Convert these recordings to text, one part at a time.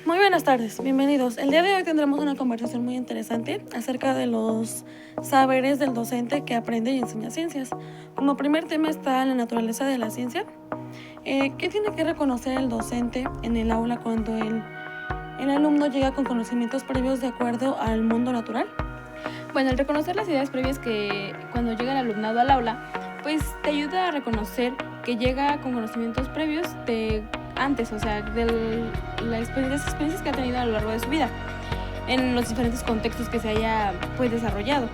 Muy buenas tardes, bienvenidos. El día de hoy tendremos una conversación muy interesante acerca de los saberes del docente que aprende y enseña ciencias. Como primer tema está la naturaleza de la ciencia. ¿Qué tiene que reconocer el docente en el aula cuando el alumno llega con conocimientos previos de acuerdo al mundo natural? Bueno, el reconocer las ideas previas que cuando llega el alumnado al aula, pues te ayuda a reconocer que llega con conocimientos previos de antes, o sea, de las experiencias que ha tenido a lo largo de su vida, en los diferentes contextos que se haya pues desarrollado.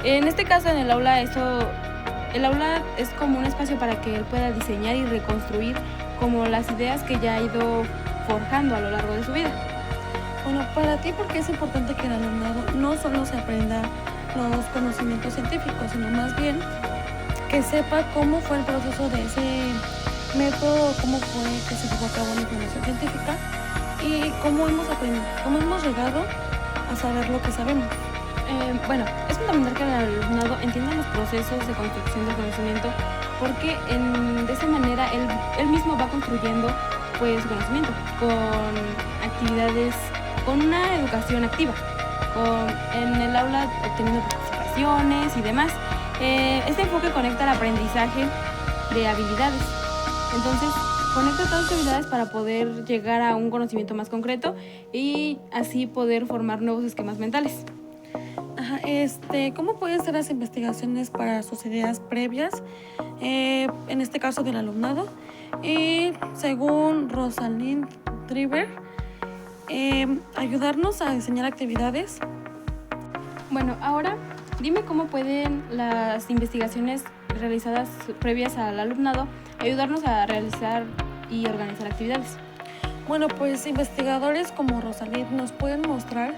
En este caso, en el aula, el aula es como un espacio para que él pueda diseñar y reconstruir como las ideas que ya ha ido forjando a lo largo de su vida. Bueno, para ti, ¿por qué es importante que el alumnado no solo se aprenda los conocimientos científicos, sino más bien que sepa cómo fue el proceso de ese método, cómo fue que se llevó a cabo la información científica y cómo hemos aprendido, cómo hemos llegado a saber lo que sabemos? Bueno, es fundamental que el alumnado entienda los procesos de construcción del conocimiento porque de esa manera él mismo va construyendo pues su conocimiento con actividades, con una educación activa, en el aula obteniendo participaciones y demás. Este enfoque conecta el aprendizaje de habilidades. Entonces, conecta todas las habilidades para poder llegar a un conocimiento más concreto y así poder formar nuevos esquemas mentales. ¿Cómo pueden ser las investigaciones para sus ideas previas, en este caso del alumnado? Y según Rosalind Driver, ayudarnos a diseñar actividades. Bueno, ahora dime cómo pueden las investigaciones realizadas previas al alumnado ayudarnos a realizar y organizar actividades. Bueno, pues investigadores como Rosalind nos pueden mostrar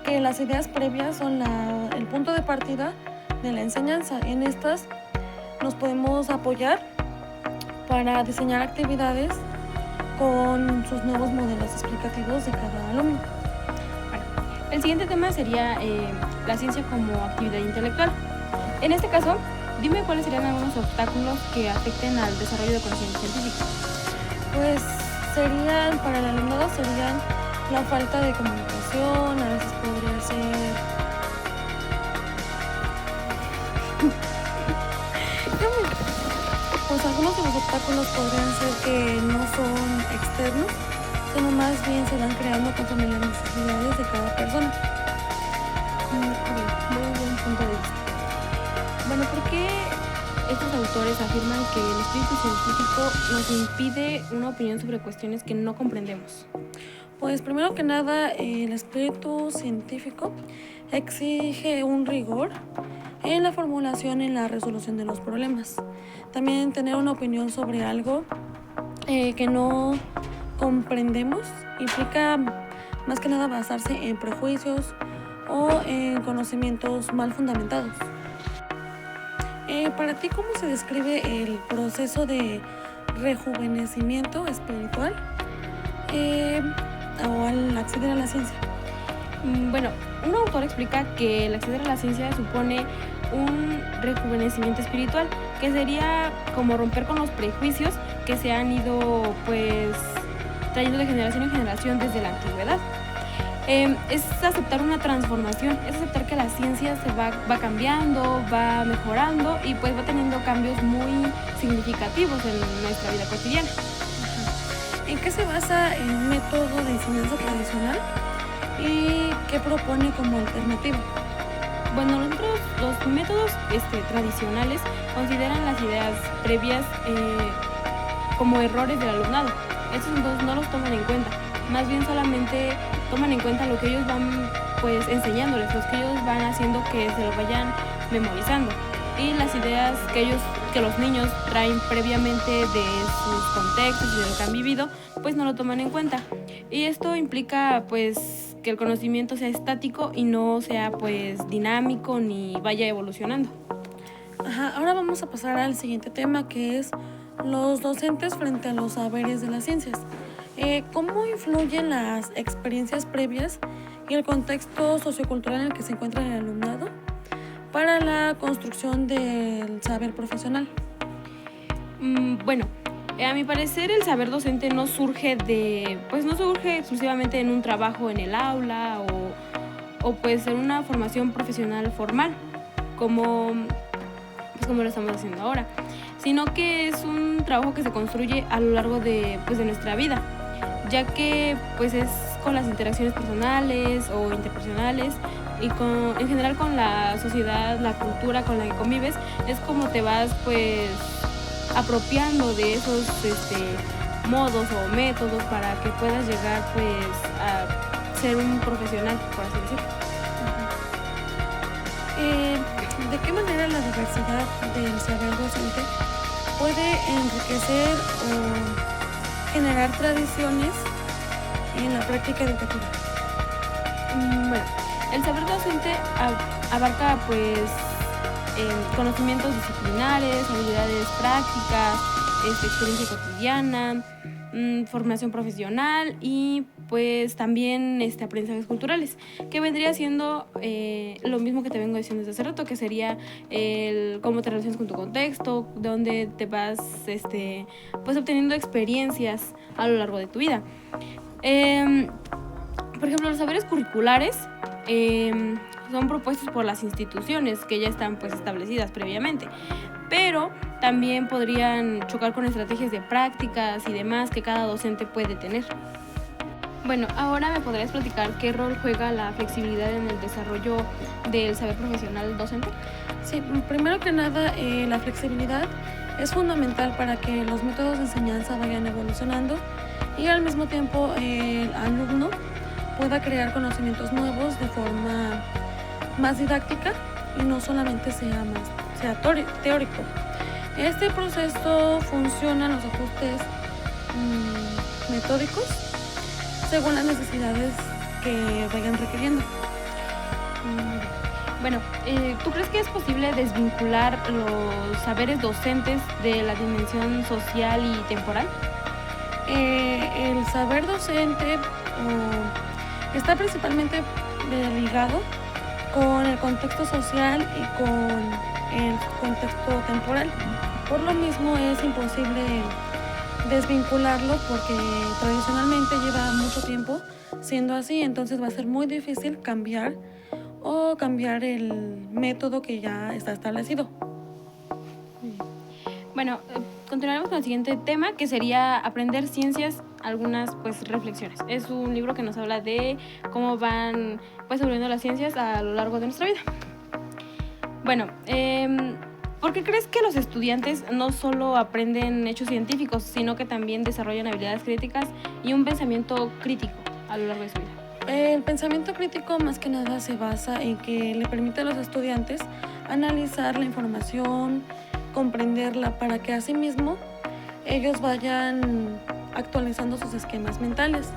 que las ideas previas son el punto de partida de la enseñanza. En estas nos podemos apoyar para diseñar actividades con sus nuevos modelos explicativos de cada alumno. Bueno, el siguiente tema sería la ciencia como actividad intelectual. En este caso, dime cuáles serían algunos obstáculos que afecten al desarrollo de conocimiento científico. Pues para el alumnado serían la falta de comunicación, a veces podría ser pues algunos de los obstáculos podrían ser que no son externos, sino más bien se van creando conforme las necesidades de cada persona. Muy buen punto de vista. Bueno, ¿por qué estos autores afirman que el espíritu científico nos impide una opinión sobre cuestiones que no comprendemos? Pues primero que nada, el espíritu científico exige un rigor en la formulación y en la resolución de los problemas. También tener una opinión sobre algo que no comprendemos implica más que nada basarse en prejuicios o en conocimientos mal fundamentados. Para ti, ¿cómo se describe el proceso de rejuvenecimiento espiritual o al acceder a la ciencia? Bueno, un autor explica que el acceder a la ciencia supone un rejuvenecimiento espiritual, que sería como romper con los prejuicios que se han ido pues trayendo de generación en generación desde la antigüedad. Es aceptar una transformación, es aceptar que la ciencia se va cambiando, va mejorando y pues va teniendo cambios muy significativos en nuestra vida cotidiana. ¿En qué se basa el método de enseñanza tradicional y qué propone como alternativa? Bueno, nosotros los métodos tradicionales consideran las ideas previas como errores del alumnado. Estos entonces no los toman en cuenta, más bien solamente toman en cuenta lo que ellos van pues enseñándoles, los que ellos van haciendo que se lo vayan memorizando y las ideas que los niños traen previamente de sus contextos y de lo que han vivido, pues no lo toman en cuenta. Y esto implica pues que el conocimiento sea estático y no sea pues dinámico ni vaya evolucionando. Ahora vamos a pasar al siguiente tema, que es los docentes frente a los saberes de las ciencias. ¿Cómo influyen las experiencias previas y el contexto sociocultural en el que se encuentra el alumnado para la construcción del saber profesional? Bueno, A mi parecer, el saber docente no surge exclusivamente en un trabajo en el aula o pues en una formación profesional formal, como lo estamos haciendo ahora, sino que es un trabajo que se construye a lo largo de nuestra vida, ya que pues es con las interacciones personales o interpersonales y en general con la sociedad, la cultura con la que convives, es como te vas pues apropiando de esos modos o métodos para que puedas llegar pues a ser un profesional, por así decirlo. ¿De qué manera la diversidad del saber docente puede enriquecer o generar tradiciones en la práctica educativa? Bueno, el saber docente abarca pues conocimientos disciplinares, habilidades prácticas, experiencia cotidiana, formación profesional y pues también aprendizajes culturales, que vendría siendo lo mismo que te vengo diciendo desde hace rato, que sería cómo te relacionas con tu contexto, donde te vas pues obteniendo experiencias a lo largo de tu vida. Por ejemplo, los saberes curriculares son propuestos por las instituciones que ya están pues establecidas previamente, pero también podrían chocar con estrategias de prácticas y demás que cada docente puede tener. Bueno, ahora me podrías platicar qué rol juega la flexibilidad en el desarrollo del saber profesional docente. Sí, primero que nada, la flexibilidad es fundamental para que los métodos de enseñanza vayan evolucionando y al mismo tiempo el alumno pueda crear conocimientos nuevos de forma más didáctica y no solamente sea teórico. Este proceso funciona en los ajustes metódicos según las necesidades que vayan requiriendo. Bueno, ¿tú crees que es posible desvincular los saberes docentes de la dimensión social y temporal? El saber docente está principalmente ligado con el contexto social y con el contexto temporal. Por lo mismo es imposible desvincularlo porque tradicionalmente lleva mucho tiempo siendo así, entonces va a ser muy difícil cambiar el método que ya está establecido. Bueno, continuaremos con el siguiente tema, que sería aprender ciencias, algunas pues reflexiones. Es un libro que nos habla de cómo van pues evolucionando las ciencias a lo largo de nuestra vida. Bueno, ¿por qué crees que los estudiantes no solo aprenden hechos científicos, sino que también desarrollan habilidades críticas y un pensamiento crítico a lo largo de su vida? El pensamiento crítico más que nada se basa en que le permite a los estudiantes analizar la información, comprenderla para que asimismo ellos vayan actualizando sus esquemas mentales.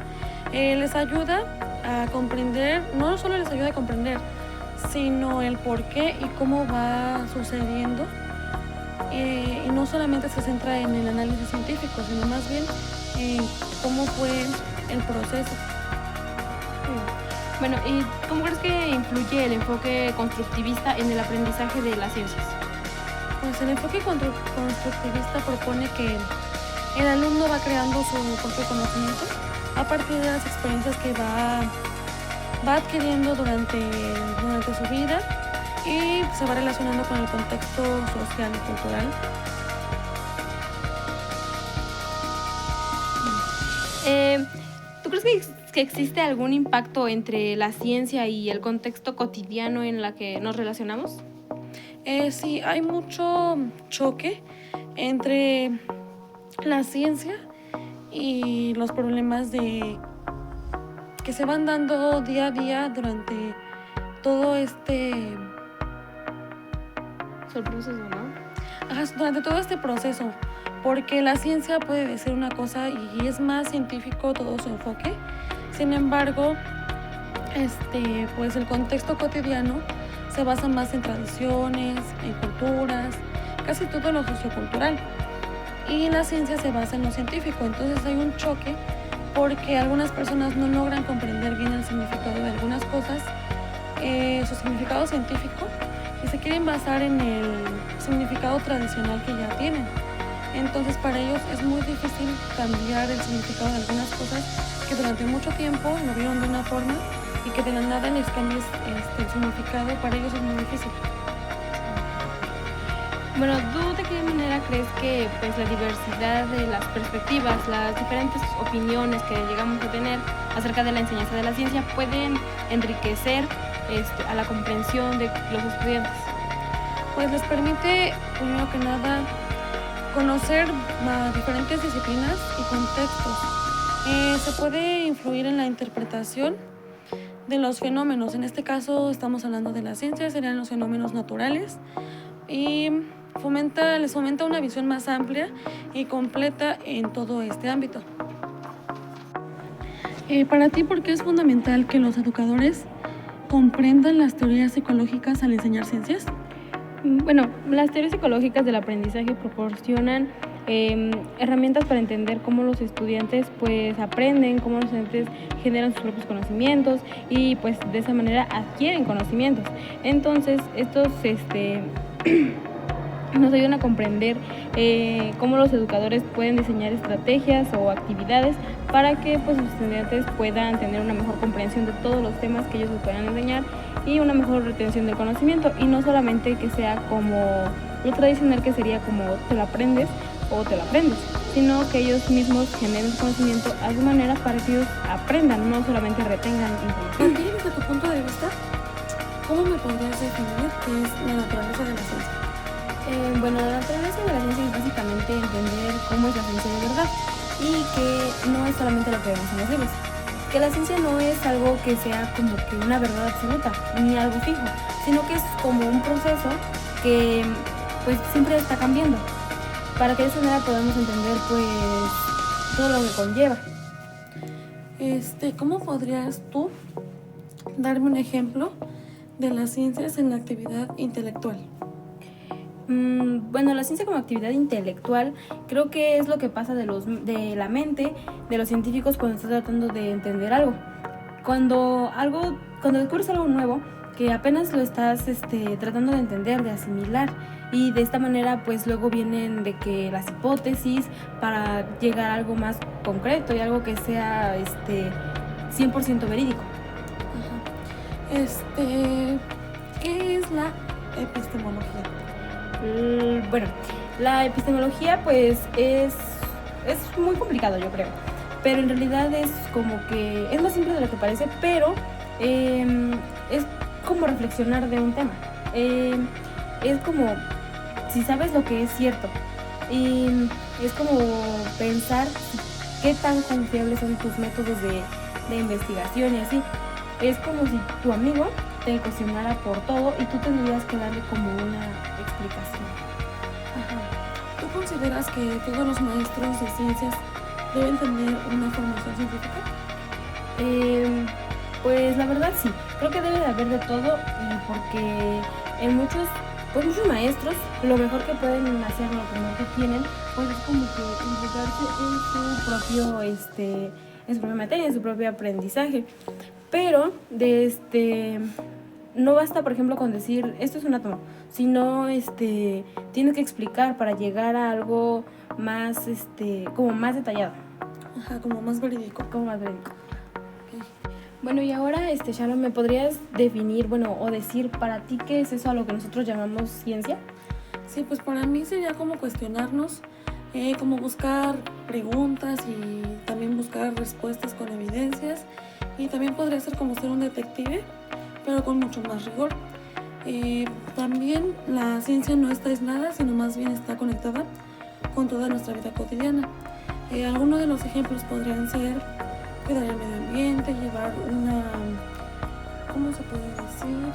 Les ayuda a comprender, no solo les ayuda a comprender, sino el por qué y cómo va sucediendo. Y no solamente se centra en el análisis científico, sino más bien en cómo fue el proceso. Bueno, ¿y cómo crees que influye el enfoque constructivista en el aprendizaje de las ciencias? Pues el enfoque constructivista propone que el alumno va creando su propio conocimiento a partir de las experiencias que va adquiriendo durante su vida y se va relacionando con el contexto social y cultural. ¿Tú crees que existe algún impacto entre la ciencia y el contexto cotidiano en la que nos relacionamos? Sí, hay mucho choque entre la ciencia y los problemas que se van dando día a día durante todo proceso, ¿no? Durante todo este proceso, porque la ciencia puede decir una cosa y es más científico todo su enfoque. Sin embargo, pues el contexto cotidiano se basa más en tradiciones, en culturas, casi todo lo sociocultural. Y la ciencia se basa en lo científico, entonces hay un choque porque algunas personas no logran comprender bien el significado de algunas cosas, su significado científico, y se quieren basar en el significado tradicional que ya tienen. Entonces para ellos es muy difícil cambiar el significado de algunas cosas que durante mucho tiempo lo vieron de una forma y que de la nada les cambies el significado. Para ellos es muy difícil. Bueno, ¿tú de qué manera crees que pues la diversidad de las perspectivas, las diferentes opiniones que llegamos a tener acerca de la enseñanza de la ciencia pueden enriquecer a la comprensión de los estudiantes? Pues les permite, primero que nada, conocer diferentes disciplinas y contextos. Se puede influir en la interpretación de los fenómenos. En este caso estamos hablando de la ciencia, serían los fenómenos naturales, y les fomenta una visión más amplia y completa en todo este ámbito. Para ti, ¿por qué es fundamental que los educadores comprendan las teorías psicológicas al enseñar ciencias? Bueno, las teorías psicológicas del aprendizaje proporcionan herramientas para entender cómo los estudiantes pues aprenden, cómo los estudiantes generan sus propios conocimientos y pues de esa manera adquieren conocimientos. Entonces estos nos ayudan a comprender cómo los educadores pueden diseñar estrategias o actividades para que pues los estudiantes puedan tener una mejor comprensión de todos los temas que ellos les puedan enseñar y una mejor retención del conocimiento, y no solamente que sea como lo tradicional, que sería como te lo aprendes o te lo aprendes, sino que ellos mismos generen conocimiento a su manera para que ellos aprendan, no solamente retengan información. Y desde tu punto de vista, ¿cómo me podrías definir qué es la naturaleza de la ciencia? Bueno, la naturaleza de la ciencia es básicamente entender cómo es la ciencia de verdad y que no es solamente lo que vemos en los libros. Que la ciencia no es algo que sea como que una verdad absoluta, ni algo fijo, sino que es como un proceso que pues siempre está cambiando, para que de esa manera podamos entender pues todo lo que conlleva. ¿Cómo podrías tú darme un ejemplo de las ciencias en la actividad intelectual? Bueno, la ciencia como actividad intelectual creo que es lo que pasa de la mente de los científicos cuando están tratando de entender algo. Cuando descubres algo nuevo que apenas lo estás tratando de entender, de asimilar, y de esta manera pues luego vienen de que las hipótesis para llegar a algo más concreto y algo que sea 100% verídico. ¿Qué es la epistemología? Bueno, la epistemología pues es muy complicado, yo creo, pero en realidad es como que es más simple de lo que parece, pero es como reflexionar de un tema. Es como si sabes lo que es cierto, y es como pensar qué tan confiables son tus métodos de investigación y así. Es como si tu amigo te cuestionara por todo y tú tendrías que darle como una explicación. Ajá. ¿Tú consideras que todos los maestros de ciencias deben tener una formación científica? Pues la verdad sí, creo que debe de haber de todo, y porque en muchos maestros lo mejor que pueden hacer, lo mejor que tienen, pues es como que enfocarse en su propia materia, en su propio aprendizaje. Pero no basta, por ejemplo, con decir esto es un átomo, sino tienes que explicar para llegar a algo más como más detallado. Ajá, como más verídico. Como más verídico. Okay. Bueno, y ahora Sharon, ¿me podrías definir, o decir para ti qué es eso a lo que nosotros llamamos ciencia? Sí, pues para mí sería como cuestionarnos, como buscar preguntas y también buscar respuestas con evidencias. Y también podría ser como ser un detective, pero con mucho más rigor. También la ciencia no está aislada, sino más bien está conectada con toda nuestra vida cotidiana. Algunos de los ejemplos podrían ser cuidar el medio ambiente, llevar ¿cómo se puede decir?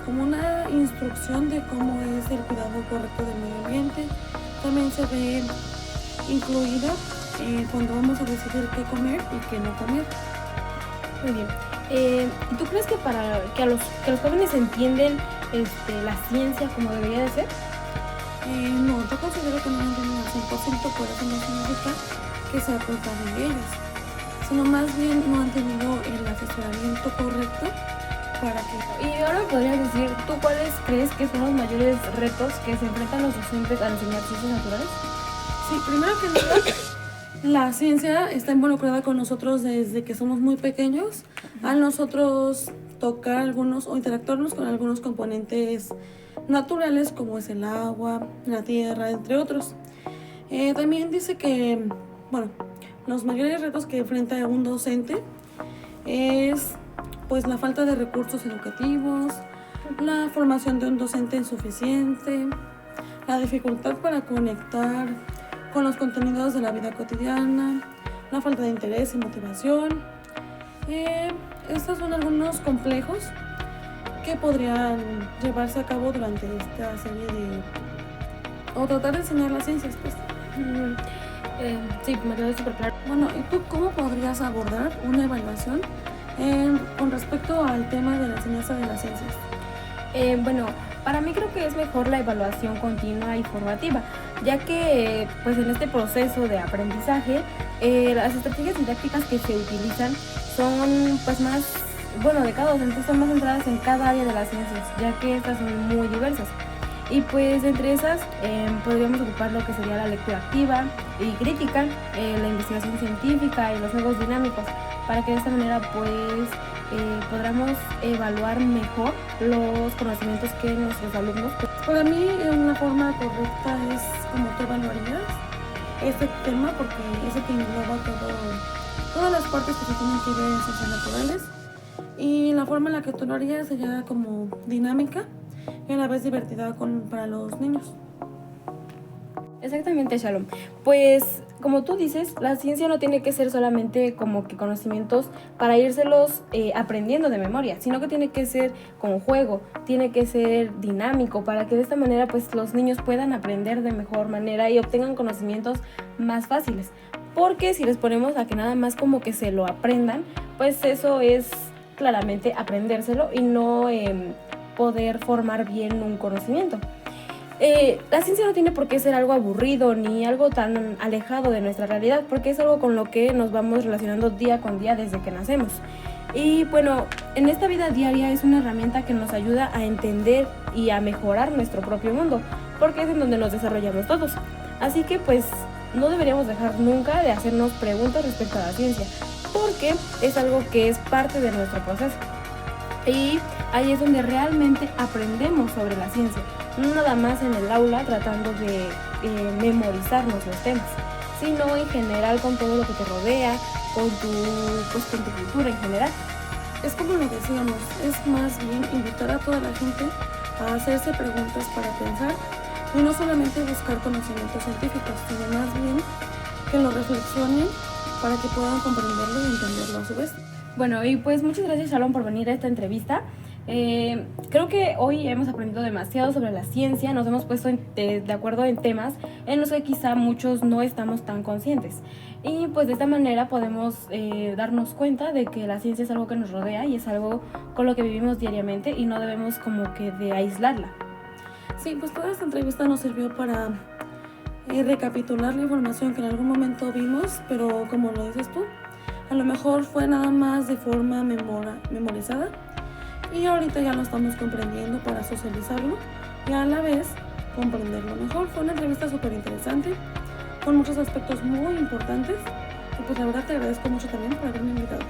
Como una instrucción de cómo es el cuidado correcto del medio ambiente. También se ve incluido cuando vamos a decidir qué comer y qué no comer. Muy bien. ¿Y tú crees que para que los jóvenes entienden la ciencia como debería de ser? No, yo considero que no lo entienden al 100%, por eso no significa que sea culpa de ellos, sino más bien no han tenido el asesoramiento correcto para que... Y ahora me podrías decir, ¿tú cuáles crees que son los mayores retos que se enfrentan los docentes al enseñar ciencias naturales? Sí, primero que nada, la ciencia está involucrada con nosotros desde que somos muy pequeños. Al nosotros tocar algunos o interactuarnos con algunos componentes naturales como es el agua, la tierra, entre otros. También dice que, bueno, los mayores retos que enfrenta un docente es pues la falta de recursos educativos, la formación de un docente insuficiente, la dificultad para conectar con los contenidos de la vida cotidiana, la falta de interés y motivación. Estos son algunos complejos que podrían llevarse a cabo durante esta serie o tratar de enseñar las ciencias, pues. Sí, me quedó súper claro. Bueno, ¿y tú cómo podrías abordar una evaluación con respecto al tema de la enseñanza de las ciencias? Bueno, para mí creo que es mejor la evaluación continua y formativa, ya que pues en este proceso de aprendizaje las estrategias didácticas que se utilizan son pues más, bueno, de cada docente son más centradas en cada área de las ciencias, ya que estas son muy diversas. Y pues entre esas podríamos ocupar lo que sería la lectura activa y crítica, la investigación científica y los juegos dinámicos, para que de esta manera pues podamos evaluar mejor los conocimientos que nuestros alumnos. Para mí una forma correcta es como tú evaluarías este tema, porque es el que engloba todas las partes que se tienen que ver en ciencias naturales, y la forma en la que tú lo harías sería como dinámica y a la vez divertida para los niños. Exactamente, Shalom. Pues como tú dices, la ciencia no tiene que ser solamente como que conocimientos para írselos aprendiendo de memoria, sino que tiene que ser con juego, tiene que ser dinámico, para que de esta manera pues los niños puedan aprender de mejor manera y obtengan conocimientos más fáciles. Porque si les ponemos a que nada más como que se lo aprendan, pues eso es claramente aprendérselo y no poder formar bien un conocimiento. La ciencia no tiene por qué ser algo aburrido ni algo tan alejado de nuestra realidad, porque es algo con lo que nos vamos relacionando día con día desde que nacemos. Y bueno, en esta vida diaria es una herramienta que nos ayuda a entender y a mejorar nuestro propio mundo, porque es en donde nos desarrollamos todos. Así que pues no deberíamos dejar nunca de hacernos preguntas respecto a la ciencia, porque es algo que es parte de nuestro proceso. Y ahí es donde realmente aprendemos sobre la ciencia, no nada más en el aula tratando de memorizarnos los temas, sino en general con todo lo que te rodea, con tu cultura en general. Es como lo decíamos, es más bien invitar a toda la gente a hacerse preguntas para pensar y no solamente buscar conocimientos científicos, sino más bien que lo reflexionen para que puedan comprenderlo y entenderlo a su vez. Bueno, y pues muchas gracias, Shalom, por venir a esta entrevista. Creo que hoy hemos aprendido demasiado sobre la ciencia, nos hemos puesto de acuerdo en temas en los que quizá muchos no estamos tan conscientes. Y pues de esta manera podemos darnos cuenta de que la ciencia es algo que nos rodea y es algo con lo que vivimos diariamente y no debemos como que de aislarla. Sí, pues toda esta entrevista nos sirvió para recapitular la información que en algún momento vimos, pero como lo dices tú, a lo mejor fue nada más de forma memorizada y ahorita ya lo estamos comprendiendo para socializarlo y a la vez comprenderlo mejor. Fue una entrevista súper interesante con muchos aspectos muy importantes y pues la verdad te agradezco mucho también por haberme invitado.